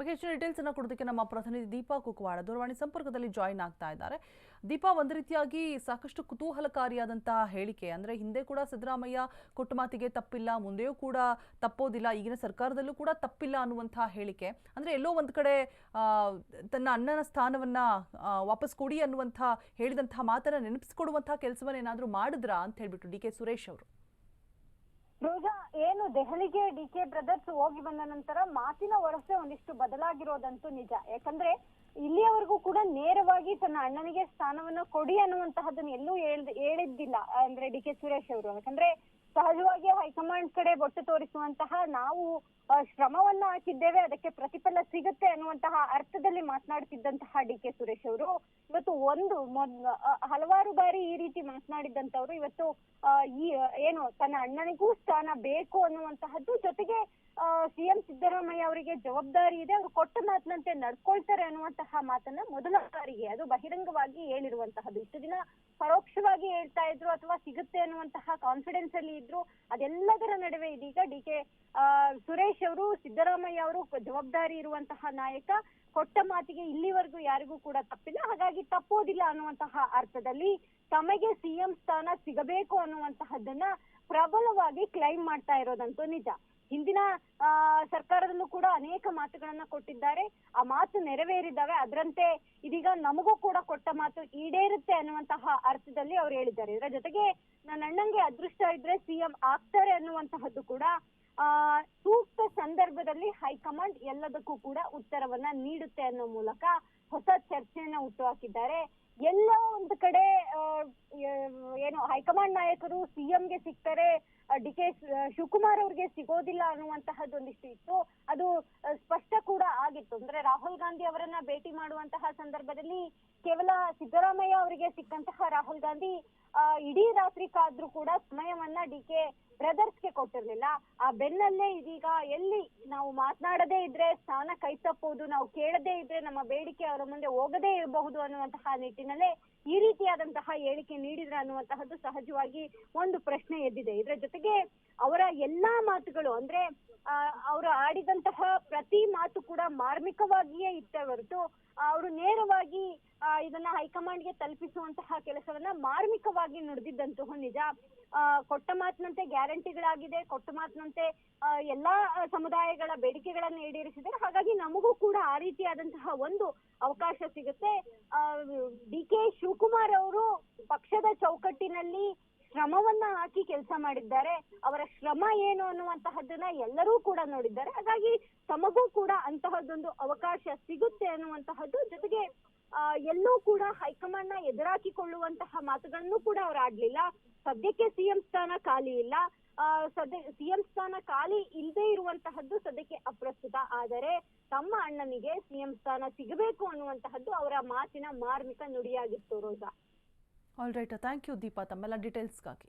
ಬಗ್ಗೆ ಹೆಚ್ಚಿನ ಡೀಟೇಲ್ಸ್ ಅನ್ನು ಕೊಡೋದಕ್ಕೆ ನಮ್ಮ ಪ್ರತಿನಿಧಿ ದೀಪಾ ಕುಕ್ವಾಡ ದೂರವಾಣಿ ಸಂಪರ್ಕದಲ್ಲಿ ಜಾಯಿನ್ ಆಗ್ತಾ ಇದ್ದಾರೆ. ದೀಪಾ, ಒಂದು ರೀತಿಯಾಗಿ ಸಾಕಷ್ಟು ಕುತೂಹಲಕಾರಿಯಾದಂತಹ ಹೇಳಿಕೆ. ಅಂದ್ರೆ ಹಿಂದೆ ಕೂಡ ಸಿದ್ದರಾಮಯ್ಯ ಕೊಟ್ಟ ಮಾತಿಗೆ ತಪ್ಪಿಲ್ಲ, ಮುಂದೆಯೂ ಕೂಡ ತಪ್ಪೋದಿಲ್ಲ, ಈಗಿನ ಸರ್ಕಾರದಲ್ಲೂ ಕೂಡ ತಪ್ಪಿಲ್ಲ ಅನ್ನುವಂತಹ ಹೇಳಿಕೆ. ಅಂದ್ರೆ ಎಲ್ಲೋ ಒಂದು ಕಡೆ ತನ್ನ ಅಣ್ಣನ ಸ್ಥಾನವನ್ನ ವಾಪಸ್ ಕೊಡಿ ಅನ್ನುವಂತಹ ಹೇಳಿದಂತಹ ಮಾತನ್ನ ನೆನಪಿಸಿಕೊಡುವಂತಹ ಕೆಲಸವನ್ನ ಏನಾದರೂ ಮಾಡಿದ್ರಾ ಅಂತ ಹೇಳ್ಬಿಟ್ಟು ಡಿ ಕೆ ಸುರೇಶ್ ಅವರು. ರೋಜಾ, ಏನು ದೆಹಲಿಗೆ ಡಿ ಕೆ ಬ್ರದರ್ಸ್ ಹೋಗಿ ಬಂದ ನಂತರ ಮಾತಿನ ವರಸೆ ಒಂದಿಷ್ಟು ಬದಲಾಗಿರೋದಂತೂ ನಿಜ. ಯಾಕಂದ್ರೆ ಇಲ್ಲಿಯವರೆಗೂ ಕೂಡ ನೇರವಾಗಿ ತನ್ನ ಅಣ್ಣನಿಗೆ ಸ್ಥಾನವನ್ನ ಕೊಡಿ ಅನ್ನುವಂತಹದನ್ನ ಎಲ್ಲೂ ಹೇಳಿದ್ದಿಲ್ಲ ಅಂದ್ರೆ ಡಿ ಕೆ ಸುರೇಶ್ ಅವರು. ಯಾಕಂದ್ರೆ ಸಹಜವಾಗಿ ಹೈಕಮಾಂಡ್ ಕಡೆ ಬೊಟ್ಟು ತೋರಿಸುವಂತಹ ನಾವು ಶ್ರಮವನ್ನ ಹಾಕಿದ್ದೇವೆ, ಅದಕ್ಕೆ ಪ್ರತಿಫಲ ಸಿಗುತ್ತೆ ಅನ್ನುವಂತಹ ಅರ್ಥದಲ್ಲಿ ಮಾತನಾಡ್ತಿದ್ದಂತಹ ಡಿ ಕೆ ಸುರೇಶ್ ಅವರು ಇವತ್ತು ಹಲವಾರು ಬಾರಿ ಈ ರೀತಿ ಮಾತನಾಡಿದಂತವ್ರು ಇವತ್ತು ಈ ಏನು ತನ್ನ ಅಣ್ಣನಿಗೂ ಸ್ಥಾನ ಬೇಕು ಅನ್ನುವಂತಹದ್ದು, ಜೊತೆಗೆ ಸಿಎಂ ಸಿದ್ದರಾಮಯ್ಯ ಅವರಿಗೆ ಜವಾಬ್ದಾರಿ ಇದೆ, ಅವರು ಕೊಟ್ಟ ಮಾತಿನಂತೆ ನಡ್ಕೊಳ್ತಾರೆ ಅನ್ನುವಂತಹ ಮಾತನ್ನ ಮೊದಲ ಬಾರಿಗೆ ಅದು ಬಹಿರಂಗವಾಗಿ ಹೇಳಿರುವಂತಹದ್ದು. ಇಷ್ಟು ದಿನ ಪರೋಕ್ಷವಾಗಿ ಹೇಳ್ತಾ ಇದ್ರು ಅಥವಾ ಸಿಗುತ್ತೆ ಅನ್ನುವಂತಹ ಕಾನ್ಫಿಡೆನ್ಸ್ ಅಲ್ಲಿ ಇದ್ರು. ಅದೆಲ್ಲದರ ನಡುವೆ ಇದೀಗ ಡಿ ಕೆ ಸುರೇಶ್ ಅವರು, ಸಿದ್ದರಾಮಯ್ಯ ಅವರು ಜವಾಬ್ದಾರಿ ಇರುವಂತಹ ನಾಯಕ, ಕೊಟ್ಟ ಮಾತಿಗೆ ಇಲ್ಲಿವರೆಗೂ ಯಾರಿಗೂ ಕೂಡ ತಪ್ಪಿಲ್ಲ, ಹಾಗಾಗಿ ತಪ್ಪೋದಿಲ್ಲ ಅನ್ನುವಂತಹ ಅರ್ಥದಲ್ಲಿ ತಮಗೆ ಸಿಎಂ ಸ್ಥಾನ ಸಿಗಬೇಕು ಅನ್ನುವಂತಹದ್ದನ್ನ ಪ್ರಬಲವಾಗಿ ಕ್ಲೈಮ್ ಮಾಡ್ತಾ ಇರೋದಂತೂ ನಿಜ. ಹಿಂದಿನ ಸರ್ಕಾರದಲ್ಲೂ ಕೂಡ ಅನೇಕ ಮಾತುಗಳನ್ನ ಕೊಟ್ಟಿದ್ದಾರೆ, ಆ ಮಾತು ನೆರವೇರಿದ್ದಾವೆ. ಅದರಂತೆ ಇದೀಗ ನಮಗೂ ಕೂಡ ಕೊಟ್ಟ ಮಾತು ಈಡೇರುತ್ತೆ ಅನ್ನುವಂತಹ ಅರ್ಥದಲ್ಲಿ ಅವ್ರು ಹೇಳಿದ್ದಾರೆ. ಇದರ ಜೊತೆಗೆ ನನ್ನ ಅಣ್ಣಂಗೆ ಅದೃಷ್ಟ ಇದ್ರೆ ಸಿಎಂ ಆಗ್ತಾರೆ ಅನ್ನುವಂತಹದ್ದು ಕೂಡ ಸೂಕ್ತ ಸಂದರ್ಭದಲ್ಲಿ ಹೈಕಮಾಂಡ್ ಎಲ್ಲದಕ್ಕೂ ಕೂಡ ಉತ್ತರವನ್ನ ನೀಡುತ್ತೆ ಅನ್ನೋ ಮೂಲಕ ಹೊಸ ಚರ್ಚೆಯನ್ನ ಹುಟ್ಟುಹಾಕಿದ್ದಾರೆ. ಎಲ್ಲ ಒಂದು ಕಡೆ ಏನು ಹೈಕಮಾಂಡ್ ನಾಯಕರು ಸಿಎಂಗೆ ಸಿಗ್ತಾರೆ, ಡಿ ಕೆ ಶಿವಕುಮಾರ್ ಅವ್ರಿಗೆ ಸಿಗೋದಿಲ್ಲ ಅನ್ನುವಂತಹದ್ದು ಒಂದಿಷ್ಟು ಇತ್ತು. ಅದು ಸ್ಪಷ್ಟ ಕೂಡ ಆಗಿತ್ತು. ಅಂದ್ರೆ ರಾಹುಲ್ ಗಾಂಧಿ ಅವರನ್ನ ಭೇಟಿ ಮಾಡುವಂತಹ ಸಂದರ್ಭದಲ್ಲಿ ಕೇವಲ ಸಿದ್ದರಾಮಯ್ಯ ಅವರಿಗೆ ಸಿಕ್ಕಂತಹ ರಾಹುಲ್ ಗಾಂಧಿ ಇಡೀ ರಾತ್ರಿ ಕಾದ್ರೂ ಕೂಡ ಸಮಯವನ್ನ ಡಿ ಕೆ ಬ್ರದರ್ಸ್ಗೆ ಕೊಟ್ಟಿರ್ಲಿಲ್ಲ. ಆ ಬೆನ್ನಲ್ಲೇ ಇದೀಗ ಎಲ್ಲಿ ನಾವು ಮಾತನಾಡದೇ ಇದ್ರೆ ಸ್ಥಾನ ಕೈ ತಪ್ಪುವುದು, ನಾವು ಕೇಳದೇ ಇದ್ರೆ ನಮ್ಮ ಬೇಡಿಕೆ ಅವರ ಮುಂದೆ ಹೋಗದೇ ಇರಬಹುದು ಅನ್ನುವಂತಹ ನಿಟ್ಟಿನಲ್ಲೇ ಈ ರೀತಿಯಾದಂತಹ ಹೇಳಿಕೆ ನೀಡಿದ್ರ ಅನ್ನುವಂತಹದ್ದು ಸಹಜವಾಗಿ ಒಂದು ಪ್ರಶ್ನೆ ಎದ್ದಿದೆ. ಇದರ ಜೊತೆಗೆ ಅವರ ಎಲ್ಲಾ ಮಾತುಗಳು ಅಂದ್ರೆ ಅವರು ಆಡಿದಂತಹ ಪ್ರತಿ ಮಾತು ಕೂಡ ಮಾರ್ಮಿಕವಾಗಿಯೇ ಇತ್ತೇ ಹೊರತು ಅವರು ನೇರವಾಗಿ ಇದನ್ನ ಹೈಕಮಾಂಡ್ಗೆ ತಲುಪಿಸುವಂತಹ ಕೆಲಸವನ್ನ ಮಾರ್ಮಿಕವಾಗಿ ನುಡಿದಿದ್ದಂತಹ ನಿಜ. ಕೊಟ್ಟ ಮಾತಿನಂತೆ ಗ್ಯಾರಂಟಿಗಳಾಗಿದೆ, ಕೊಟ್ಟ ಮಾತಿನಂತೆ ಎಲ್ಲಾ ಸಮುದಾಯಗಳ ಬೇಡಿಕೆಗಳನ್ನ ಈಡೇರಿಸಿದ್ದಾರೆ. ಹಾಗಾಗಿ ನಮಗೂ ಕೂಡ ಆ ರೀತಿಯಾದಂತಹ ಒಂದು ಅವಕಾಶ ಸಿಗುತ್ತೆ. ಡಿ ಕೆ ಶಿವಕುಮಾರ್ ಅವರು ಪಕ್ಷದ ಚೌಕಟ್ಟಿನಲ್ಲಿ ಶ್ರಮವನ್ನ ಹಾಕಿ ಕೆಲಸ ಮಾಡಿದ್ದಾರೆ. ಅವರ ಶ್ರಮ ಏನು ಅನ್ನುವಂತಹದ್ದನ್ನ ಎಲ್ಲರೂ ಕೂಡ ನೋಡಿದ್ದಾರೆ. ಹಾಗಾಗಿ ತಮಗೂ ಕೂಡ ಅಂತಹದ್ದೊಂದು ಅವಕಾಶ ಸಿಗುತ್ತೆ ಅನ್ನುವಂತಹದ್ದು, ಜೊತೆಗೆ ಎಲ್ಲೂ ಕೂಡ ಹೈಕಮಾಂಡ್ ನ ಎದುರಾಕಿಕೊಳ್ಳುವಂತಹ ಮಾತುಗಳನ್ನು ಕೂಡ ಅವ್ರು ಆಡ್ಲಿಲ್ಲ. ಸದ್ಯಕ್ಕೆ ಸಿಎಂ ಸ್ಥಾನ ಖಾಲಿ ಇಲ್ಲ, ಸಿಎಂ ಸ್ಥಾನ ಖಾಲಿ ಇಲ್ಲದೆ ಇರುವಂತಹದ್ದು ಸದ್ಯಕ್ಕೆ ಅಪ್ರಸ್ತುತ. ಆದರೆ ತಮ್ಮ ಅಣ್ಣನಿಗೆ ಸಿಎಂ ಸ್ಥಾನ ಸಿಗಬೇಕು ಅನ್ನುವಂತಹದ್ದು ಅವರ ಮಾತಿನ ಮಾರ್ಮಿಕ ನುಡಿಯಾಗಿತ್ತು. Roja, all right, thank you Deepa ತಮ್ಮೆಲ್ಲ ಡೀಟೇಲ್ಸ್ಗಾಗಿ.